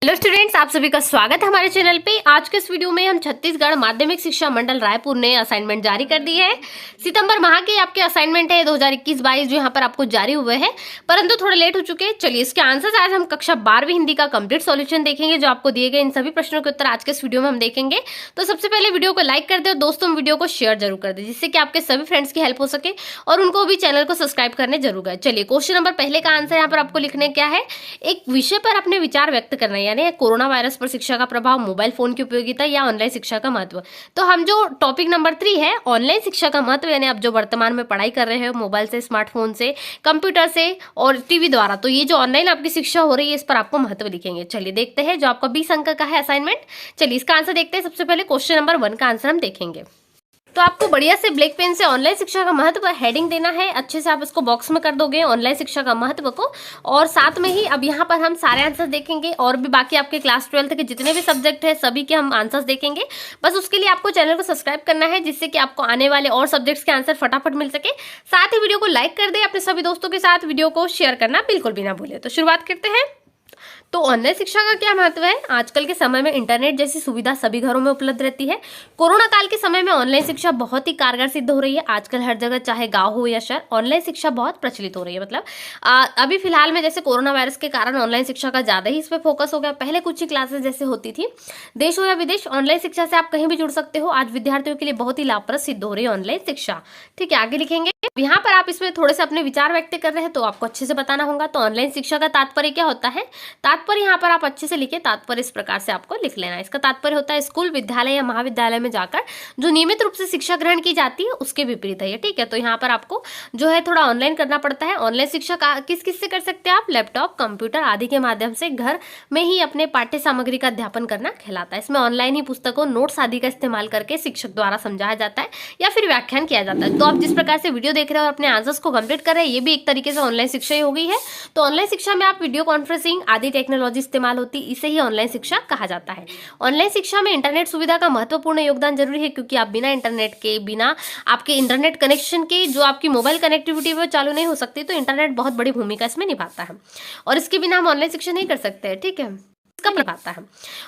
Hello students, आप सभी का स्वागत है हमारे चैनल पे। आज के इस वीडियो में हम छत्तीसगढ़ माध्यमिक शिक्षा मंडल रायपुर ने असाइनमेंट जारी कर दी है। सितंबर माह के आपके असाइनमेंट है 2021-22 जो यहाँ पर आपको जारी हुए हैं, परंतु थोड़े लेट हो चुके हैं। चलिए इसके आंसर्स आज हम कक्षा 12वीं हिंदी का कंप्लीट सॉल्यूशन देखेंगे। जो आपको दिए गए इन सभी प्रश्नों के उत्तर आज के इस वीडियो में हम देखेंगे। तो सबसे पहले वीडियो को लाइक कर दे और दोस्तों वीडियो को शेयर जरूर कर दे, जिससे कि आपके सभी फ्रेंड्स की हेल्प हो सके और उनको भी चैनल को सब्सक्राइब करने जरूर गए। चलिए क्वेश्चन नंबर पहले का आंसर यहाँ पर आपको लिखने क्या है। एक विषय पर अपने विचार व्यक्त करना, यानी कोरोना वायरस पर शिक्षा का प्रभाव, मोबाइल फोन की उपयोगिता या ऑनलाइन शिक्षा का महत्व। तो हम जो टॉपिक नंबर 3 है ऑनलाइन शिक्षा का महत्व, यानी आप जो वर्तमान में पढ़ाई कर रहे हो मोबाइल से, स्मार्टफोन से, कंप्यूटर से और टीवी द्वारा, तो ये जो ऑनलाइन आपकी शिक्षा हो रही है इस पर आपको महत्व लिखेंगे। चलिए देखते हैं जो आपका 20 अंक का है असाइनमेंट। चलिए इसका आंसर देखते हैं। सबसे पहले क्वेश्चन नंबर 1 का आंसर हम देखेंगे। तो आपको बढ़िया से ब्लैक पेन से ऑनलाइन शिक्षा का महत्व हेडिंग देना है। अच्छे से आप इसको बॉक्स में कर दोगे ऑनलाइन शिक्षा का महत्व को, और साथ में ही अब यहाँ पर हम सारे आंसर देखेंगे और भी बाकी आपके क्लास 12 के जितने भी सब्जेक्ट है सभी के हम आंसर्स देखेंगे। बस उसके लिए आपको चैनल को सब्सक्राइब करना है, जिससे कि आपको आने वाले और सब्जेक्ट्स के आंसर फटाफट मिल सके। साथ ही वीडियो को लाइक कर दे, अपने सभी दोस्तों के साथ वीडियो को शेयर करना बिल्कुल भी ना भूले। तो शुरुआत करते हैं। तो ऑनलाइन शिक्षा का क्या महत्व है। आजकल के समय में इंटरनेट जैसी सुविधा सभी घरों में उपलब्ध रहती है। कोरोना काल के समय में ऑनलाइन शिक्षा बहुत ही कारगर सिद्ध हो रही है। आजकल हर जगह, चाहे गांव हो या शहर, ऑनलाइन शिक्षा बहुत प्रचलित हो रही है। मतलब अभी फिलहाल में जैसे कोरोना वायरस के कारण ऑनलाइन शिक्षा का ज्यादा ही इस पर फोकस हो गया। पहले कुछ ही क्लासेस जैसे होती थी, देश हो या विदेश, ऑनलाइन शिक्षा से आप कहीं भी जुड़ सकते हो। आज विद्यार्थियों के लिए बहुत ही लाभप्रद सिद्ध हो रही है ऑनलाइन शिक्षा। ठीक है, आगे लिखेंगे। यहाँ पर आप इसमें थोड़े से अपने विचार व्यक्त कर रहे हैं तो आपको अच्छे से बताना होगा। तो ऑनलाइन शिक्षा का तात्पर्य क्या होता है। तात्पर्य यहाँ पर आप अच्छे से लिखे। तात्पर्य इस प्रकार से आपको लिख लेना है। इसका तात्पर्य होता है स्कूल, विद्यालय या महाविद्यालय में जाकर जो नियमित रूप से शिक्षा ग्रहण की जाती है उसके विपरीत है ये। ठीक है, तो यहाँ पर आपको जो है थोड़ा ऑनलाइन करना पड़ता है। ऑनलाइन शिक्षा किस किस से कर सकते हैं आप। लैपटॉप, कंप्यूटर आदि के माध्यम से घर में ही अपने पाठ्य सामग्री का अध्यापन करना कहलाता है। इसमें ऑनलाइन ही पुस्तकों, नोट्स आदि का इस्तेमाल करके शिक्षक द्वारा समझाया जाता है या फिर व्याख्यान किया जाता है। तो आप जिस प्रकार से वीडियो देख रहे हो और अपने आंसर्स को कंप्लीट कर रहे हैं, ये भी एक तरीके से ऑनलाइन शिक्षा ही हो गई है। तो ऑनलाइन शिक्षा में आप वीडियो कॉन्फ्रेंसिंग आदि टेक्नोलॉजी इस्तेमाल होती है, इसे ही ऑनलाइन शिक्षा कहा जाता है। ऑनलाइन शिक्षा में इंटरनेट सुविधा का महत्वपूर्ण योगदान जरूरी है, क्योंकि आप बिना इंटरनेट के, बिना आपके इंटरनेट कनेक्शन के जो आपकी मोबाइल कनेक्टिविटी वो चालू नहीं हो सकती। तो इंटरनेट बहुत बड़ी भूमिका इसमें निभाता है और इसके बिना हम ऑनलाइन शिक्षा नहीं कर सकते हैं। ठीक है, इसका निभाता है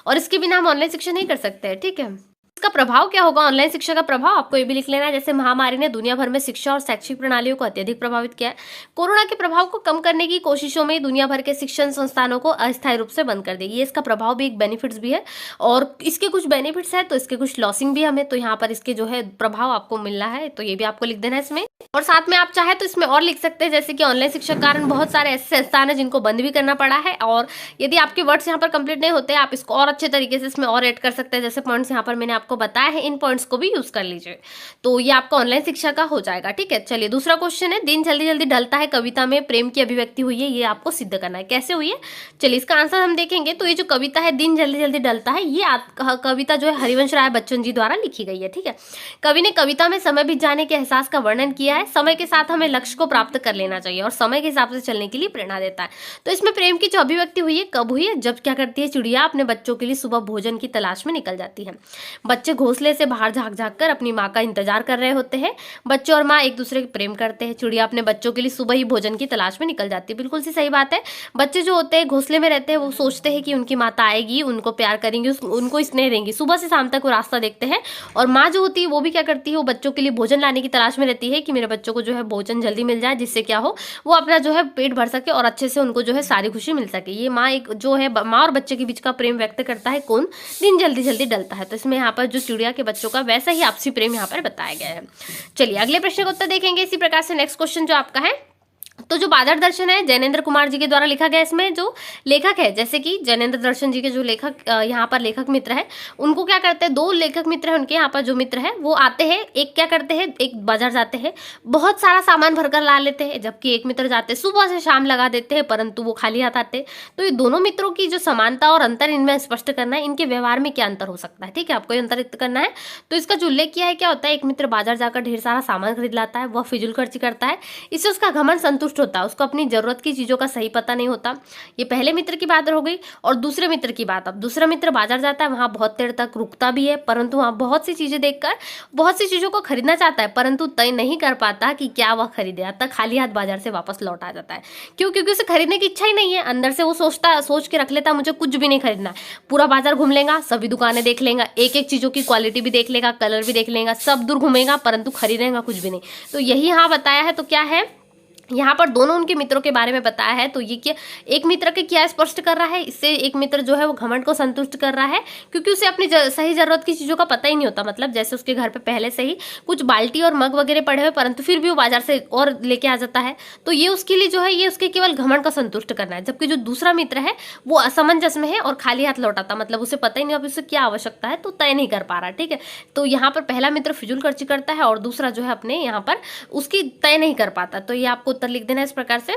और इसके बिना हम ऑनलाइन शिक्षा नहीं कर सकते हैं। ठीक है, इसका प्रभाव क्या होगा। ऑनलाइन शिक्षा का प्रभाव आपको ये भी लिख लेना है। जैसे महामारी ने दुनिया भर में शिक्षा और शैक्षिक प्रणालियों को अत्यधिक प्रभावित किया है। कोरोना के प्रभाव को कम करने की कोशिशों में दुनिया भर के शिक्षण संस्थानों को अस्थायी रूप से बंद कर देगी। ये इसका प्रभाव भी, एक बेनिफिट्स भी है और इसके कुछ बेनिफिट्स है तो इसके कुछ लॉसिंग भी हमें। तो यहाँ पर इसके जो है प्रभाव आपको मिल रहा है, तो ये भी आपको लिख देना है इसमें। और साथ में आप चाहे तो इसमें और लिख सकते हैं, जैसे कि ऑनलाइन शिक्षा के कारण बहुत सारे ऐसे संस्थान है जिनको बंद भी करना पड़ा है। और यदि आपके वर्ड्स यहाँ पर कंप्लीट नहीं होते, आप इसको और अच्छे तरीके से इसमें और ऐड कर सकते हैं। जैसे पॉइंट्स यहाँ पर मैंने आपको बताया है, इन पॉइंट्स को भी यूज कर लीजिए, तो ये आपका ऑनलाइन शिक्षा का हो जाएगा। ठीक है, चलिए दूसरा क्वेश्चन है। दिन जल्दी जल्दी ढलता है कविता में प्रेम की अभिव्यक्ति हुई है, ये आपको सिद्ध करना है। कैसे हुई है, चलिए इसका आंसर हम देखेंगे। तो ये जो कविता है दिन जल्दी जल्दी ढलता है, ये कविता जो है हरिवंश राय बच्चन जी द्वारा लिखी गई है। ठीक है, कवि ने कविता में समय बीत जाने के एहसास का वर्णन किया है। समय के साथ हमें लक्ष्य को प्राप्त कर लेना चाहिए और समय के हिसाब से चलने के लिए प्रेरणा देता है। तो इसमें प्रेम की जो अभिव्यक्ति हुई है कब हुई है, जब क्या करती है चिड़िया अपने बच्चों के लिए सुबह भोजन की तलाश में निकल जाती है। बच्चे घोंसले से बाहर झांक झांक कर अपनी माँ का इंतजार कर रहे होते हैं। बच्चे और माँ एक दूसरे के प्रेम करते हैं। चिड़िया अपने बच्चों के लिए सुबह ही भोजन की तलाश में निकल जाती है। बिल्कुल सी सही बात है। बच्चे जो होते हैं घोंसले में रहते हैं, वो सोचते हैं कि उनकी माता आएगी, उनको प्यार करेंगी, उनको स्नेह देंगी। सुबह से शाम तक वो रास्ता देखते हैं और माँ जो होती है वो भी क्या करती है, वो बच्चों के लिए भोजन लाने की तलाश में रहती है कि मेरे बच्चों को जो है भोजन जल्दी मिल जाए, जिससे क्या हो वो अपना जो है पेट भर सके और अच्छे से उनको जो है सारी खुशी मिल सके। ये माँ एक जो है माँ और बच्चे के बीच का प्रेम व्यक्त करता है कौन, दिन जल्दी जल्दी डलता है। तो इसमें यहाँ पर जो चिड़िया के बच्चों का वैसा ही आपसी प्रेम यहाँ पर बताया गया है। चलिए अगले प्रश्न का उत्तर देखेंगे इसी प्रकार से। नेक्स्ट क्वेश्चन जो आपका है, तो जो बादल दर्शन है जैनेन्द्र कुमार जी के द्वारा लिखा गया। इसमें जो लेखक है, जैसे कि जैनेन्द्र दर्शन जी के जो लेखक यहाँ पर लेखक मित्र है, उनको क्या करते हैं, 2 लेखक मित्र है उनके यहाँ पर जो मित्र है वो आते हैं। एक क्या करते हैं, एक बाजार जाते हैं, बहुत सारा सामान भरकर ला लेते हैं, जबकि एक मित्र जाते हैं सुबह से शाम लगा देते हैं, परंतु वो खाली हाथ आते हैं। तो ये दोनों मित्रों की जो समानता और अंतर इनमें स्पष्ट करना है, इनके व्यवहार में क्या अंतर हो सकता है। ठीक है, आपको अंतर करना है। तो इसका जो उल्लेख किया है, क्या होता है, एक मित्र बाजार जाकर ढेर सारा सामान खरीद लाता है, वह फिजूल खर्ची करता है, इससे उसका घमंड संतुष्ट असंतुष्ट होता है, उसको अपनी जरूरत की चीजों का सही पता नहीं होता। ये पहले मित्र की बात हो गई। और दूसरे मित्र की बात, अब दूसरा मित्र बाजार जाता है, वहां बहुत देर तक रुकता भी है, परंतु वहां बहुत सी चीजें देखकर बहुत सी चीजों को खरीदना चाहता है, परंतु तय नहीं कर पाता कि क्या वह खरीदे, तक खाली हाथ बाजार से वापस लौट आ जाता है। क्यों? क्योंकि उसे खरीदने की इच्छा ही नहीं है। अंदर से वो सोच के रख लेता मुझे कुछ भी नहीं खरीदना है। पूरा बाजार घूम लेगा, सभी दुकानें देख लेगा, एक एक चीजों की क्वालिटी भी देख लेगा, कलर भी देख लेगा, सब दूर घूमेगा, परंतु खरीदेगा कुछ भी नहीं। तो यही यहाँ बताया है। तो क्या है यहाँ पर दोनों उनके मित्रों के बारे में बताया है। तो ये क्या, एक मित्र के क्या स्पष्ट कर रहा है, इससे एक मित्र जो है वो घमंड को संतुष्ट कर रहा है, क्योंकि उसे अपनी सही जरूरत की चीजों का पता ही नहीं होता। मतलब जैसे उसके घर पे पहले से ही कुछ बाल्टी और मग वगैरह पड़े हुए, परंतु फिर भी वो बाजार से और लेके आ जाता है। तो ये उसके लिए जो है, ये उसके केवल घमंड को संतुष्ट करना है। जबकि जो दूसरा मित्र है वो असमंजस में है और खाली हाथ लौटाता, मतलब उसे पता ही नहीं अब उसे क्या आवश्यकता है, तो तय नहीं कर पा रहा। ठीक है, तो यहाँ पर पहला मित्र फिजूल खर्ची करता है और दूसरा जो है अपने यहाँ पर उसकी तय नहीं कर पाता। तो ये आपको उत्तर लिख देना है इस प्रकार से।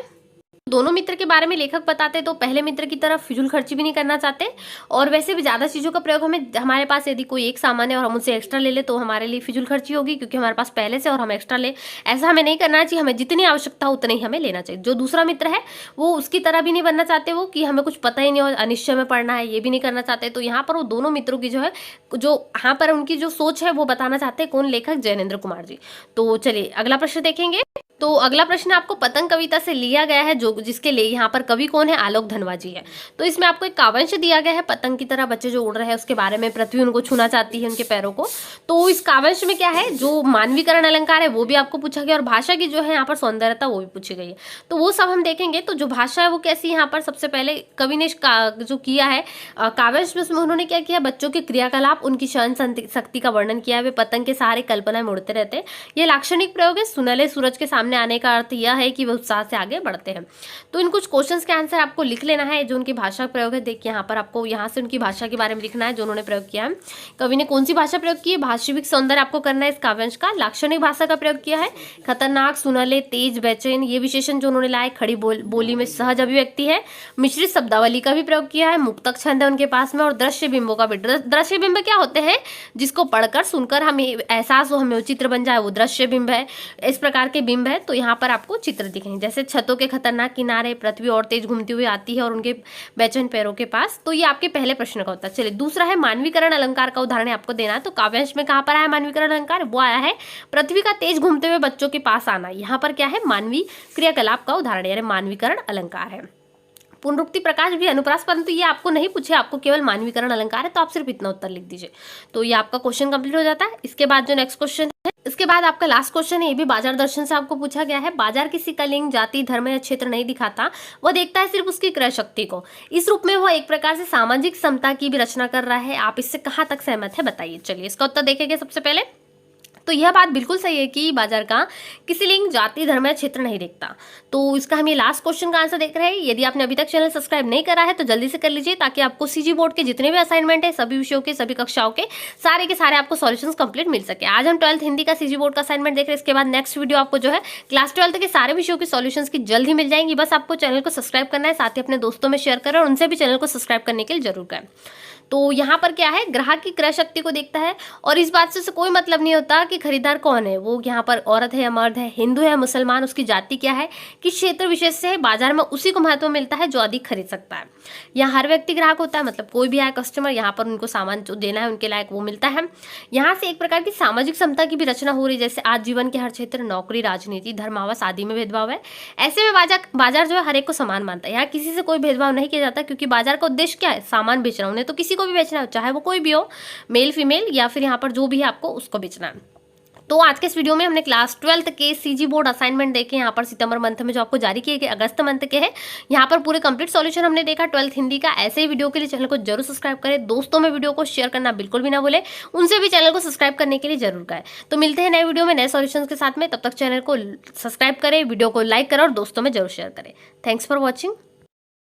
दोनों मित्र के बारे में लेखक बताते तो पहले मित्र की तरफ फिजूल खर्ची भी नहीं करना चाहते, और वैसे भी ज्यादा चीजों का प्रयोग हमारे पास यदि कोई एक सामान है और हम उनसे एक्स्ट्रा ले ले तो हमारे लिए फिजूल खर्ची होगी, क्योंकि हमारे पास पहले से और हम एक्स्ट्रा ले, ऐसा हमें नहीं करना चाहिए। हमें जितनी आवश्यकता हो उतनी ही हमें लेना चाहिए। जो दूसरा मित्र है वो उसकी तरह भी नहीं बनना चाहते, वो कि हमें कुछ पता ही नहीं और अनिश्चय में पड़ना है, ये भी नहीं करना चाहते। तो यहाँ पर वो दोनों मित्रों की जो है, जो यहाँ पर उनकी जो सोच है वो बताना चाहते हैं। कौन? लेखक जैनेन्द्र कुमार जी। तो चलिए अगला प्रश्न देखेंगे। तो अगला प्रश्न आपको पतंग कविता से लिया गया है, जो जिसके लिए यहाँ पर कवि कौन है? आलोक धनवा जी है। तो इसमें आपको एक काव्यांश दिया गया है, पतंग की तरह बच्चे जो उड़ रहे हैं उसके बारे में, पृथ्वी उनको छूना चाहती है, उनके पैरों को। तो इस काव्यांश में क्या है, जो मानवीकरण अलंकार है वो भी आपको पूछा गया, और भाषा की जो है यहाँ पर सौंदर्यता वो भी पूछी गई है। तो वो सब हम देखेंगे। तो जो भाषा है वो कैसी, यहाँ पर सबसे पहले कवि ने जो किया है काव्यांश में, उसमें उन्होंने क्या किया, बच्चों के क्रियाकलाप, उनकी सहन शक्ति का वर्णन किया है। वे पतंग के सहारे कल्पना में उड़ते रहते हैं। ये लाक्षणिक प्रयोग है। सुनहले सूरज के सामने आने का अर्थ यह है कि वे उत्साह से आगे बढ़ते हैं। तो इन कुछ क्वेश्चंस के आंसर आपको लिख लेना है, जो उनकी भाषा का प्रयोग है। देखिए यहाँ पर आपको यहाँ से उनकी भाषा के बारे में लिखना है, जो उन्होंने प्रयोग किया है। कवि ने कौन सी भाषा प्रयोग की है? भाषिक सौंदर्य आपको करना है इस काव्यांश का। लाक्षणिक भाषा का प्रयोग किया है। खतरनाक, सुनहले, तेज, बेचैन, ये विशेषण जो उन्होंने लाए। खड़ी बोली में सहज अभिव्यक्ति है। मिश्रित शब्दावली का भी प्रयोग किया है। मुक्तक छंद है उनके पास में, और दृश्य बिंबों का भी। दृश्य बिंब क्या होते हैं? जिसको पढ़कर सुनकर हमें एहसास हो, हमें चित्र बन जाए, वो दृश्य बिंब है। इस प्रकार के बिंब है। तो यहाँ पर आपको चित्र दिखेंगे, जैसे छतों के खतरनाक किनारे, पृथ्वी और तेज घूमती हुई आती है और उनके बेचैन पैरों के पास। तो ये आपके पहले प्रश्न का होता है। चलिए दूसरा है मानवीकरण अलंकार का उदाहरण आपको देना है। तो काव्यांश में कहाँ पर आया मानवीकरण अलंकार? वो आया है पृथ्वी का तेज घूमते हुए बच्चों के पास आना। यहाँ पर क्या है? मानवीय क्रियाकलाप का उदाहरण, यानी मानवीकरण अलंकार है। पुनरुक्ति, प्रकाश भी अनुप्रास, परंतु ये आपको नहीं पूछे, आपको केवल मानवीकरण अलंकार है, तो आप सिर्फ इतना उत्तर लिख दीजिए। तो ये आपका क्वेश्चन कंप्लीट हो जाता है। इसके बाद जो नेक्स्ट क्वेश्चन है, इसके बाद आपका लास्ट क्वेश्चन है, ये भी बाजार दर्शन से आपको पूछा गया है। बाजार किसी का लिंग, जाति, धर्म या क्षेत्र नहीं दिखाता, वह देखता है सिर्फ उसकी क्रय शक्ति को। इस रूप में वह एक प्रकार से सामाजिक समता की भी रचना कर रहा है। आप इससे कहाँ तक सहमत है बताइए। चलिए इसका उत्तर देखेंगे सबसे पहले। तो यह बात बिल्कुल सही है कि बाजार का किसी लिंग, जाति, धर्म या क्षेत्र नहीं देखता। तो इसका हम ये लास्ट क्वेश्चन का आंसर देख रहे हैं। यदि आपने अभी तक चैनल सब्सक्राइब नहीं करा है तो जल्दी से कर लीजिए, ताकि आपको सीजी बोर्ड के जितने भी असाइनमेंट है, सभी विषयों के, सभी कक्षाओं के सारे आपको सॉल्यूशंस कंप्लीट मिल सके। आज हम 12th हिंदी का सीजी बोर्ड का असाइनमेंट देख रहे हैं। इसके बाद नेक्स्ट वीडियो आपको जो है क्लास 12th के सारे विषयों की सॉल्यूशंस की जल्द ही मिल जाएंगी। बस आपको चैनल को सब्सक्राइब करना है, साथ ही अपने दोस्तों में शेयर करें और उनसे भी चैनल को सब्सक्राइब करने के लिए जरूर करें। तो यहाँ पर क्या है, ग्राहक की क्रय शक्ति को देखता है, और इस बात से कोई मतलब नहीं होता कि खरीदार कौन है, वो यहाँ पर औरत है या मर्द है, हिंदू है या मुसलमान, उसकी जाति क्या है, किस क्षेत्र विशेष से है, बाजार में उसी को महत्व मिलता है जो अधिक खरीद सकता है। यहाँ हर व्यक्ति ग्राहक होता है, मतलब कोई भी आए कस्टमर, यहाँ पर उनको सामान जो देना है उनके लायक वो मिलता है। यहाँ से एक प्रकार की सामाजिक समता की भी रचना हो रही है, जैसे आज जीवन के हर क्षेत्र, नौकरी, राजनीति, धर्म, आवास आदि में भेदभाव है। ऐसे में बाजार जो है हर एक को समान मानता है। यहाँ किसी से कोई भेदभाव नहीं किया जाता, क्योंकि बाजार का उद्देश्य क्या है? सामान बेचना। उन्हें तो किसी को भी बेचना है, चाहे वो कोई भी हो, मेल फीमेल या फिर यहाँ पर जो भी है आपको उसको बेचना है। तो आज के इस वीडियो में हमने क्लास 12th के सीजी बोर्ड असाइनमेंट देखे, यहाँ पर सितंबर मंथ में जो आपको जारी किए गए अगस्त मंथ के हैं। यहाँ पर पूरे कंप्लीट सॉल्यूशन हमने देखा 12th हिंदी का। ऐसे ही वीडियो के लिए चैनल को जरूर सब्सक्राइब करें, दोस्तों में वीडियो को शेयर करना बिल्कुल भी ना भूलें, उनसे भी चैनल को सब्सक्राइब करने के लिए जरूर करें। तो मिलते हैं नए वीडियो में नए सॉल्यूशन के साथ में, तब तक चैनल को सब्सक्राइब करें, वीडियो को लाइक करें और दोस्तों में जरूर शेयर करें। Thanks for watching.